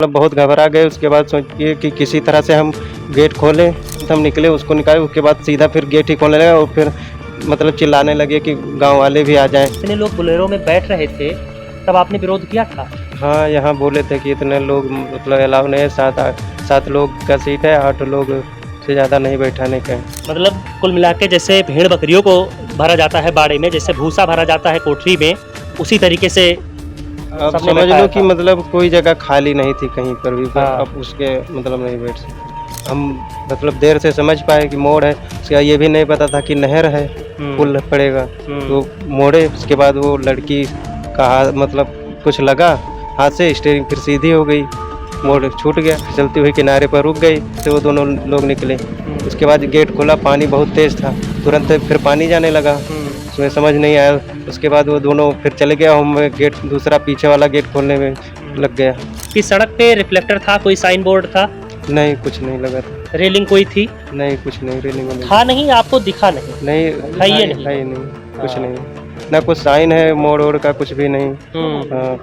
मतलब बहुत घबरा गए। उसके बाद सोचिए कि किसी तरह से हम गेट खोलें, तो हम निकले, उसको निकाले। उसके बाद सीधा फिर गेट ही खोलने लगा और फिर मतलब चिल्लाने लगे कि गांव वाले भी आ जाएं। इतने लोग बोलेरो में बैठ रहे थे, तब आपने विरोध किया था? हाँ, यहाँ बोले थे कि इतने लोग मतलब अलाउ नहीं है, 7 लोग का सीट है, 8 लोग से ज़्यादा नहीं बैठाने का है। मतलब कुल मिला के जैसे भेड़ बकरियों को भरा जाता है बाड़े में, जैसे भूसा भरा जाता है कोठरी में, उसी तरीके से अब सबने समझ बैठाया लो कि था। मतलब कोई जगह खाली नहीं थी कहीं पर भी, पर हाँ। अब उसके मतलब नहीं बैठ सकते। हम मतलब देर से समझ पाए कि मोड़ है, उसका ये भी नहीं पता था कि नहर है, पुल पड़ेगा। तो मोड़े, उसके बाद वो लड़की का मतलब कुछ लगा हाथ से, स्टीयरिंग फिर सीधी हो गई, मोड़ छूट गया, चलती हुई किनारे पर रुक गई, तो वो दोनों लोग निकले। उसके बाद गेट खोला, पानी बहुत तेज़ था, तुरंत फिर पानी जाने लगा, उसमें समझ नहीं आया। उसके बाद वो दोनों फिर चले गए, हम गेट दूसरा पीछे वाला गेट खोलने में लग गया। कि सड़क पे रिफ्लेक्टर था, कोई साइन बोर्ड था, नहीं, कुछ नहीं लगा था। रेलिंग कोई थी? नहीं, कुछ नहीं, रेलिंग नहीं था नहीं, आपको दिखा नहीं? नहीं, है ही नहीं? है ही नहीं, कुछ नहीं, ना कुछ साइन है मोड़ ओड़ का, कुछ भी नहीं। हाँ।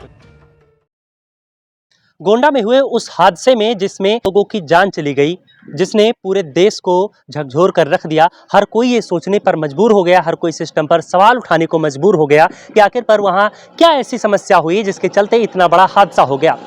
गोंडा में हुए उस हादसे में जिसमें लोगों की जान चली गई, जिसने पूरे देश को झकझोर कर रख दिया, हर कोई ये सोचने पर मजबूर हो गया, हर कोई सिस्टम पर सवाल उठाने को मजबूर हो गया कि आखिर पर वहाँ क्या ऐसी समस्या हुई जिसके चलते इतना बड़ा हादसा हो गया।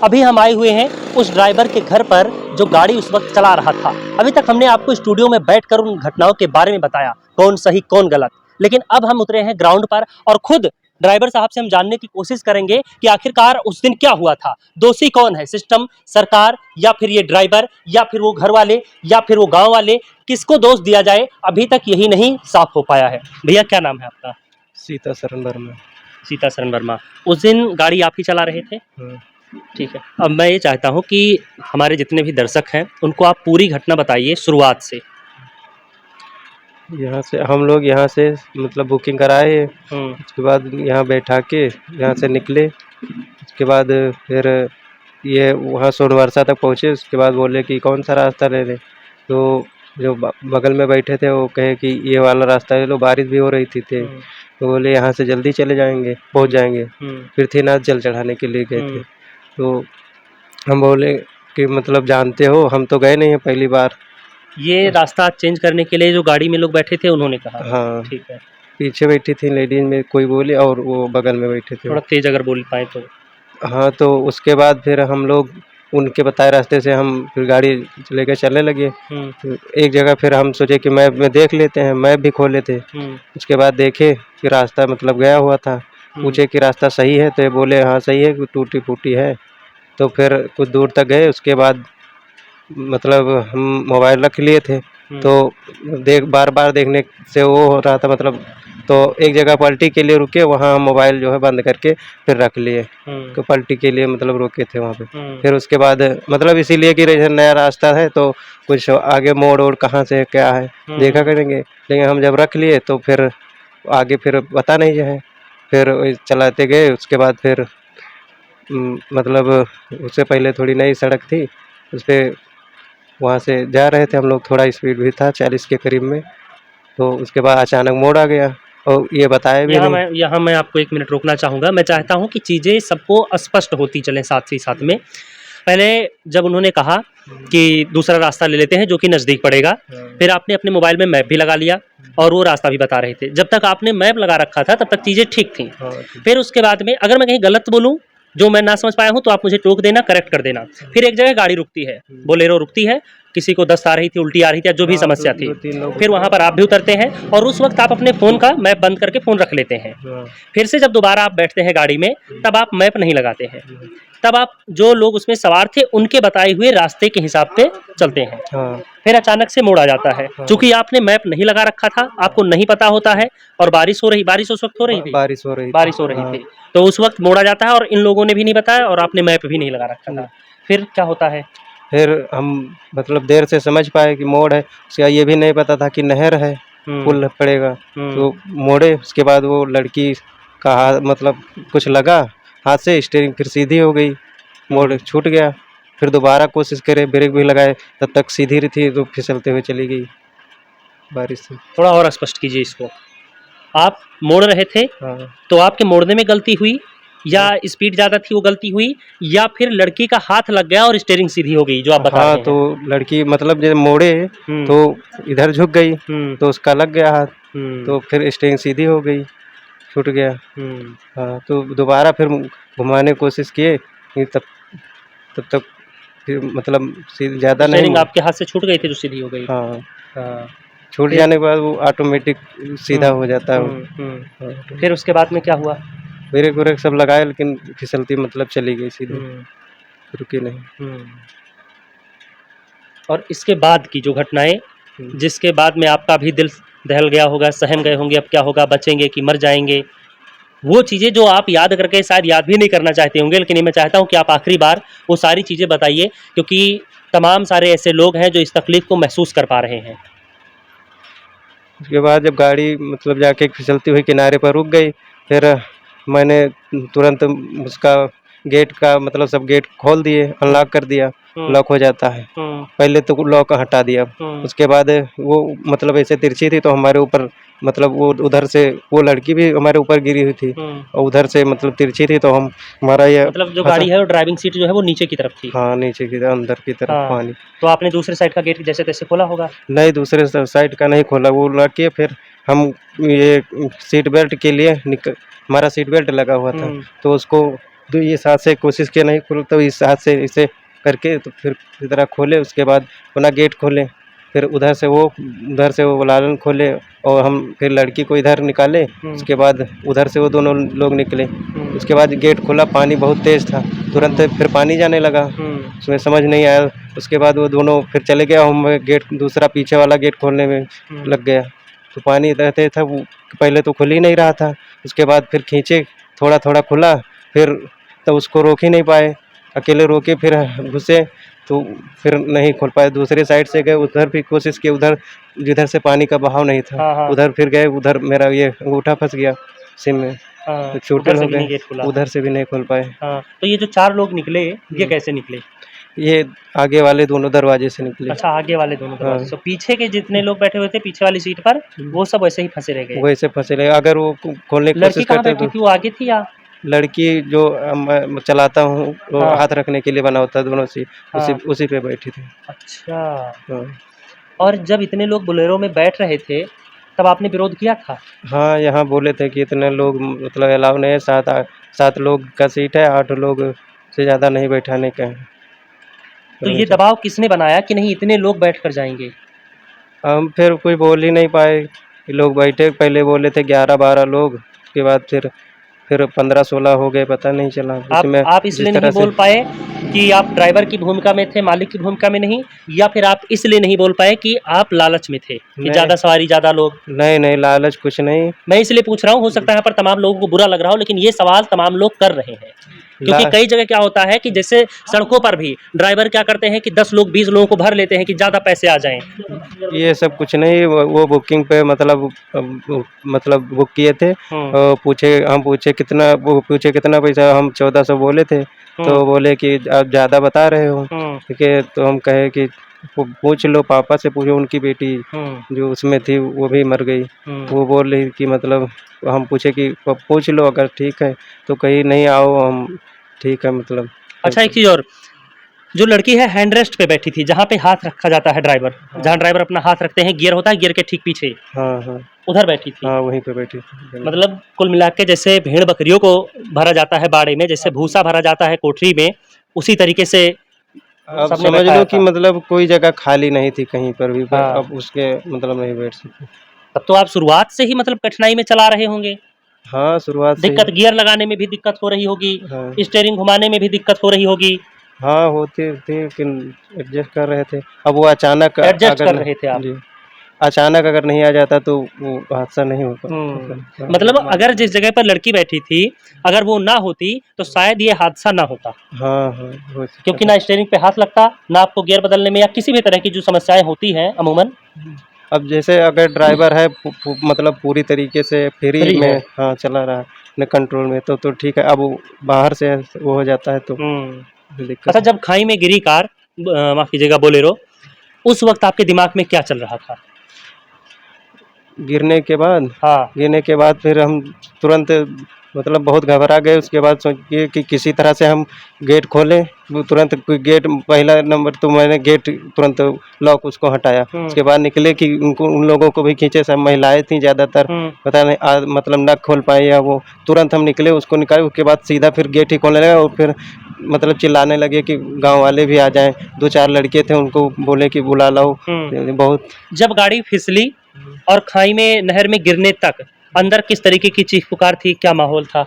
अभी हम आए हुए हैं उस ड्राइवर के घर पर जो गाड़ी उस वक्त चला रहा था। अभी तक हमने आपको स्टूडियो में बैठकर उन घटनाओं के बारे में बताया, कौन सही कौन गलत, लेकिन अब हम उतरे हैं ग्राउंड पर और खुद ड्राइवर साहब से हम जानने की कोशिश करेंगे कि आखिरकार उस दिन क्या हुआ था, दोषी कौन है, सिस्टम, सरकार, या फिर ये ड्राइवर, या फिर वो घर वाले, या फिर वो गांव वाले, किसको दोष दिया जाए, अभी तक यही नहीं साफ हो पाया है। भैया क्या नाम है आपका? सीता शरण वर्मा। सीता शरण वर्मा। उस दिन गाड़ी आप ही चला रहे थे? ठीक है। अब मैं ये चाहता हूँ कि हमारे जितने भी दर्शक हैं उनको आप पूरी घटना बताइए शुरुआत से। यहाँ से हम लोग यहाँ से मतलब बुकिंग कराए, उसके बाद यहाँ बैठा के यहाँ से निकले। उसके बाद फिर ये वहाँ सोनवर्षा तक पहुँचे। उसके बाद बोले कि कौन सा रास्ता ले लें, तो जो बगल में बैठे थे वो कहे कि ये वाला रास्ता ले लो, बारिश भी हो रही थी। तो बोले यहाँ से जल्दी चले जाएंगे, पहुँच जाएंगे। पृथ्वीनाथ जल चढ़ाने के लिए गए थे। तो हम बोले कि मतलब जानते हो, हम तो गए नहीं हैं पहली बार। ये रास्ता चेंज करने के लिए जो गाड़ी में लोग बैठे थे उन्होंने कहा? हाँ, ठीक है। पीछे बैठी थी लेडीज में कोई बोली, और वो बगल में बैठे थे। थोड़ा तेज अगर बोल पाए तो। हाँ, तो उसके बाद फिर हम लोग उनके बताए रास्ते से हम फिर गाड़ी लेकर चलने लगे। तो एक जगह फिर हम सोचे कि मैप में देख लेते हैं, मैप भी खोले थे। उसके बाद देखे कि रास्ता मतलब गया हुआ था। पूछे कि रास्ता सही है, तो ये बोले हाँ सही है, टूटी फूटी है। तो फिर कुछ दूर तक गए, उसके बाद मतलब हम मोबाइल रख लिए थे, तो बार बार देखने से वो हो रहा था मतलब। तो एक जगह पलटी के लिए रुके, वहाँ हम मोबाइल जो है बंद करके फिर रख लिए। तो पलटी के लिए मतलब रुके थे वहाँ पे। फिर उसके बाद मतलब इसीलिए कि नया रास्ता है, तो कुछ आगे मोड़ ओड़ कहाँ से क्या है देखा करेंगे। लेकिन हम जब रख लिए तो फिर आगे फिर पता नहीं है। फिर चलाते गए। उसके बाद फिर मतलब उससे पहले थोड़ी नई सड़क थी, उस पर वहाँ से जा रहे थे हम लोग, थोड़ा स्पीड भी था 40 के करीब में। तो उसके बाद अचानक मोड़ आ गया और ये बताया भी नहीं। यहाँ मैं आपको 1 मिनट रोकना चाहूँगा। मैं चाहता हूँ कि चीज़ें सबको स्पष्ट होती चलें साथ ही साथ में। पहले जब उन्होंने कहा कि दूसरा रास्ता ले लेते हैं जो कि नज़दीक पड़ेगा, फिर आपने अपने मोबाइल में मैप भी लगा लिया और वो रास्ता भी बता रहे थे। जब तक आपने मैप लगा रखा था तब तक चीज़ें ठीक थी। फिर उसके बाद में अगर मैं कहीं गलत बोलूँ, जो मैं ना समझ पाया हूँ, तो आप मुझे टोक देना, करेक्ट कर देना। फिर एक जगह गाड़ी रुकती है, बोलेरो रुकती है, किसी को दस्त आ रही थी, उल्टी आ रही थी, या जो भी समस्या थी। फिर वहाँ पर आप भी उतरते हैं और उस वक्त आप अपने फ़ोन का मैप बंद करके फ़ोन रख लेते हैं। फिर से जब दोबारा आप बैठते हैं गाड़ी में, तब आप मैप नहीं लगाते हैं, तब आप जो लोग उसमें सवार थे उनके बताए हुए रास्ते के हिसाब से चलते हैं। फिर अचानक से मोड़ आ जाता है। चूंकि आपने मैप नहीं लगा रखा था, आपको नहीं पता होता है, और बारिश उस वक्त हो रही थी, बारिश हो रही थी, तो उस वक्त मोड़ आ जाता है और इन लोगों ने भी नहीं बताया और आपने मैप भी नहीं लगा रखा था। फिर क्या होता है? फिर हम मतलब देर से समझ पाए कि मोड़ है, उसका ये भी नहीं पता था कि नहर है, पुल पड़ेगा। तो मोड़े, उसके बाद वो लड़की का मतलब कुछ लगा हाथ से, स्टीयरिंग फिर सीधी हो गई, मोड़ छूट गया। फिर दोबारा कोशिश करे, ब्रेक भी लगाए, तब तक सीधी रही थी, तो फिसलते हुए चली गई बारिश से। थोड़ा और स्पष्ट कीजिए इसको। आप मोड़ रहे थे, हाँ। तो आपके मोड़ने में गलती हुई या स्पीड ज़्यादा थी वो गलती हुई, या फिर लड़की का हाथ लग गया और स्टीयरिंग सीधी हो गई जो आप बता रहे हाँ, हैं? तो लड़की मतलब जब मोड़े हुँ, तो इधर झुक गई, हुँ, तो उसका लग गया हाथ, हुँ, तो फिर स्टेयरिंग सीधी हो गई, छूट गया। हुँ। हाँ, तो दोबारा फिर घुमाने की कोशिश किए, कि तब तब तक फिर मतलब सीधी ज़्यादा नहीं स्टीयरिंग मुड़ी। आपके हाथ से छूट गई थी जो सीधी हो गई? हाँ, हाँ, छूट फिर? जाने के बाद वो ऑटोमेटिक सीधा हुँ, हो जाता है वो। हुँ, हुँ। हाँ, फिर उसके बाद में क्या हुआ? ब्रेक व्रेक सब लगाए लेकिन फिसलती मतलब चली गई सीधे, हुँ, रुकी नहीं। हुँ। और इसके बाद की जो घटनाएँ, हुँ। जिसके बाद में आपका भी दिल दहल गया होगा, सहम गए होंगे अब क्या होगा, बचेंगे कि मर जाएँगे? वो चीज़ें जो आप याद करके शायद याद भी नहीं करना चाहते होंगे, लेकिन ये मैं चाहता हूँ कि आप आखिरी बार वो सारी चीज़ें बताइए, क्योंकि तमाम सारे ऐसे लोग हैं जो इस तकलीफ़ को महसूस कर पा रहे हैं। उसके बाद जब गाड़ी मतलब जाके फिसलती हुई किनारे पर रुक गई, फिर मैंने तुरंत उसका गेट का मतलब सब गेट खोल दिए, हुँ, अनलॉक कर दिया, हुँ, लॉक हो जाता है। हुँ, पहले तो लॉक हटा दिया, हुँ, उसके बाद वो मतलब ऐसे तिरछी थी तो हमारे ऊपर मतलब वो उधर से वो लड़की भी हमारे ऊपर गिरी हुई थी हुँ। और उधर से मतलब तिरछी थी तो हम हमारा ये मतलब जो फँसा। गाड़ी है वो ड्राइविंग सीट जो है वो नीचे की तरफ थी। हाँ, नीचे की तरफ अंदर की तरफ हाँ, पानी। तो आपने दूसरे साइड का गेट जैसे-तैसे खोला होगा? नहीं, दूसरे साइड का नहीं खोला, वो लगे फिर हम ये सीट बेल्ट के लिए हमारा सीट बेल्ट लगा हुआ था, हुँ, तो उसको तो इस हाथ से कोशिश किया नहीं खुला तो इस हाथ से इसे करके तो फिर इस तरह खोले, उसके बाद अपना गेट खोले, फिर उधर से वो लालन खोले और हम फिर लड़की को इधर निकाले, हुँ, उसके बाद उधर से वो दोनों लोग निकले। हुँ, उसके बाद गेट खोला, पानी बहुत तेज़ था, तुरंत हुँ, फिर पानी जाने लगा, हुँ, उसमें समझ नहीं आया। उसके बाद वो दोनों फिर चले गए, हम गेट दूसरा पीछे वाला गेट खोलने में हुँ, लग गया। तो पानी इतना तेज़ था वो पहले तो खुल ही नहीं रहा था। उसके बाद फिर खींचे, थोड़ा-थोड़ा खुला, फिर तो उसको रोक ही नहीं पाए। अकेले रोके फिर घुसे, तो फिर नहीं खोल पाए। दूसरे साइड से गए, उधर भी कोशिश की, उधर जिधर से पानी का बहाव नहीं था, हाँ, हाँ, उधर फिर गए, उधर मेरा ये अंगूठा फँस गया सिम में, हाँ, तो उधर चोटिल से हो भी नहीं गए, गेट खुला। उधर से भी नहीं खोल पाए। हाँ, तो ये जो 4 लोग निकले, ये हुँ, कैसे निकले? ये आगे वाले दोनों दरवाजे से निकले। अच्छा, आगे वाले दोनों दरवाजे हाँ। से, पीछे के जितने लोग बैठे हुए थे पीछे वाली सीट पर, हुँ। वो सब वैसे ही फँसे रह गए। वैसे फँसे रहे, अगर वो खोलने की लड़की कोशिश कहाँ करते बैठी तो थी, वो आगे थी या? लड़की जो मैं चलाता हूँ, वो हाँ, हाथ रखने के लिए बना होता है दोनों सीट, उसी हाँ, उसी पे बैठी थी। अच्छा। हाँ। और जब इतने लोग बोलेरो में बैठ रहे थे, तब आपने विरोध किया था? हाँ, यहाँ बोले थे कि इतने लोग मतलब अलाउ नहीं है, 7 लोग का सीट है, 8 लोग से ज़्यादा नहीं बैठाने का है। तो तो ये दबाव किसने बनाया कि नहीं इतने लोग बैठकर जाएँगे? हम फिर कोई बोल ही नहीं पाए, कि लोग बैठे, पहले बोले थे 11-12 लोग, उसके बाद फिर 15-16 हो गए, पता नहीं चला। उसमें आप इसलिए जिस नहीं तरह से बोल पाए कि आप ड्राइवर की भूमिका में थे, मालिक की भूमिका में नहीं, या फिर आप इसलिए नहीं बोल पाए कि आप लालच में थे, कि नहीं, ज़्यादा सवारी, ज़्यादा लोग? नहीं, लालच कुछ नहीं। मैं इसलिए पूछ रहा हूँ, हो सकता है यहाँ पर तमाम लोगों को बुरा लग रहा हो, लेकिन ये सवाल तमाम लोग कर रहे हैं। ला क्योंकि कई जगह क्या होता है कि जैसे सड़कों पर भी ड्राइवर क्या करते हैं कि 10 लोग 20 लोगों को भर लेते हैं कि ज़्यादा पैसे आ जाएँ। ये सब कुछ नहीं, वो बुकिंग पे मतलब मतलब बुक किए थे, हुँ, हम पूछे कितना, वो पूछे कितना पैसा, हम 1400 बोले थे, हुँ, तो बोले कि आप ज़्यादा बता रहे हो, हुँ, ठीक है, तो हम कहे कि पूछ लो, पापा से पूछो, उनकी बेटी हुँ, जो उसमें थी वो भी मर गई। हुँ। वो बोल रही कि मतलब हम पूछे कि पूछ लो अगर ठीक है, तो कहीं नहीं आओ, हम ठीक है मतलब अच्छा, एक करके। चीज़ और, जो लड़की है हैंड रेस्ट पे बैठी थी, जहाँ पे हाथ रखा जाता है ड्राइवर, हाँ, जहाँ ड्राइवर अपना हाथ रखते हैं, गियर होता है, गियर के ठीक पीछे, हाँ, हाँ, उधर बैठी थी। हाँ, वहीं पे बैठी थी। मतलब कुल मिला के जैसे भेड़-बकरियों को भरा जाता है बाड़े में, जैसे भूसा भरा जाता है कोठरी में, उसी तरीके से अब सबने समझ बैठाया लो कि था। मतलब कोई जगह खाली नहीं थी कहीं पर भी, हाँ, अब उसके मतलब नहीं बैठ सके। तब तो आप शुरुआत से ही मतलब कठिनाई में चला रहे होंगे। हाँ, शुरुआत से ही। दिक्कत गियर लगाने में भी दिक्कत हो रही होगी, हाँ, स्टीयरिंग घुमाने में भी दिक्कत हो रही होगी, हाँ, होती थी लेकिन एडजस्ट कर रहे थे। अब वो अचानक एडजस्ट अगर कर न रहे थे आप। जी, अचानक अगर नहीं आ जाता तो वो हादसा नहीं हो पाता। मतलब अगर जिस जगह पर लड़की बैठी थी, अगर वो ना होती, तो शायद ये हादसा ना होता। हाँ, हाँ, हो सकता क्योंकि था। ना स्टीयरिंग पे हाथ लगता, ना आपको गियर बदलने में या किसी भी तरह की जो समस्याएँ होती हैं अमूमन, अब जैसे अगर ड्राइवर है मतलब पूरी तरीके से फ्री फ्री में है। हाँ, चला रहा है अपने कंट्रोल में तो ठीक है। अब वो बाहर से वो हो जाता है तो हुँ। दिक्कत अच्छा, है। जब खाई में गिरी कार, माफ़ कीजिएगा बोलेरो, उस वक़्त आपके दिमाग में क्या चल रहा था? गिरने के बाद हाँ। गिरने के बाद फिर हम तुरंत मतलब बहुत घबरा गए। उसके बाद सोचिए कि किसी तरह से हम गेट खोलें, वो तुरंत कोई गेट पहला नंबर तो मैंने गेट तुरंत लॉक उसको हटाया। उसके बाद निकले कि उनको उन लोगों को भी खींचे, सब महिलाएँ थीं ज़्यादातर, पता नहीं मतलब ना खोल पाई या वो तुरंत हम निकले, उसको निकाले। उसके बाद सीधा फिर गेट ही खोलने लगा और फिर मतलब चिल्लाने लगे कि गाँव वाले भी आ जाएँ। 2-4 लड़के थे, उनको बोले कि बुला लाओ। बहुत जब गाड़ी फिसली और खाई में नहर में गिरने तक अंदर किस तरीके की चीख पुकार थी, क्या माहौल था?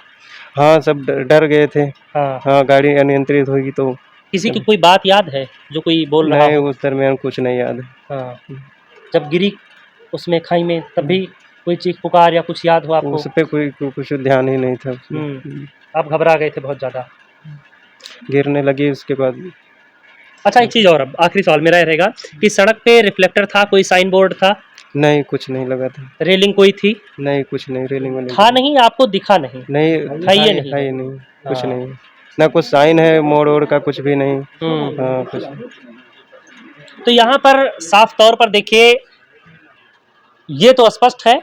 हाँ, सब डर गए थे। हाँ। हाँ, गाड़ी अनियंत्रित होगी तो किसी की कोई बात याद है जो कोई बोल रहा नहीं, हो? उस दरमियान कुछ नहीं याद है। हाँ। जब गिरी उसमें खाई में तब भी कोई चीख पुकार या कुछ याद हो आपको? उस पे कोई कुछ ध्यान ही नहीं था उसमें। आप घबरा गए थे बहुत ज़्यादा। गिरने लगी उसके बाद। अच्छा, एक चीज़ और अब आखिरी सवाल मेरा ये रहेगा कि सड़क पे रिफ्लेक्टर था, कोई साइन बोर्ड था, नहीं, कुछ नहीं लगा था। रेलिंग कोई थी? नहीं, कुछ नहीं, रेलिंग वेलिंग था नहीं, आपको दिखा नहीं? नहीं, था ही नहीं? है ही नहीं, कुछ हाँ। नहीं। ना कुछ साइन है, मोड़-वोड़ का कुछ भी नहीं। हुँ। हाँ, कुछ तो यहाँ पर साफ तौर पर देखिए, ये तो स्पष्ट है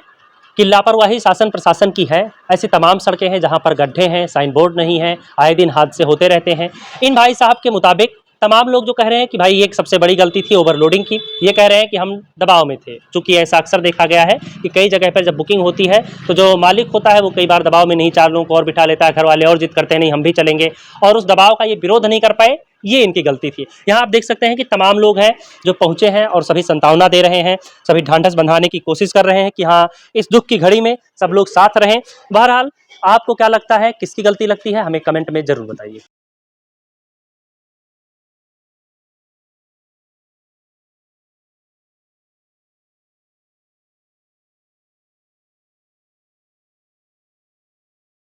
कि लापरवाही शासन प्रशासन की है। ऐसी तमाम सड़कें हैं जहाँ पर गड्ढे हैं, साइन बोर्ड नहीं है, आए दिन हादसे होते रहते हैं। इन भाई साहब के मुताबिक तमाम लोग जो कह रहे हैं कि भाई एक सबसे बड़ी गलती थी ओवरलोडिंग की, ये कह रहे हैं कि हम दबाव में थे। चूँकि ऐसा अक्सर देखा गया है कि कई जगह पर जब बुकिंग होती है तो जो मालिक होता है वो कई बार दबाव में नहीं, 4 लोगों को और बिठा लेता है, घर वाले और जिद करते हैं नहीं हम भी चलेंगे, और उस दबाव का ये विरोध नहीं कर पाए, ये इनकी गलती थी। यहाँ आप देख सकते हैं कि तमाम लोग हैं जो पहुँचे हैं और सभी सांत्वना दे रहे हैं, सभी ढांढस बंधाने की कोशिश कर रहे हैं कि हाँ, इस दुख की घड़ी में सब लोग साथ रहें। बहरहाल आपको क्या लगता है, किसकी गलती लगती है, हमें कमेंट में ज़रूर बताइए।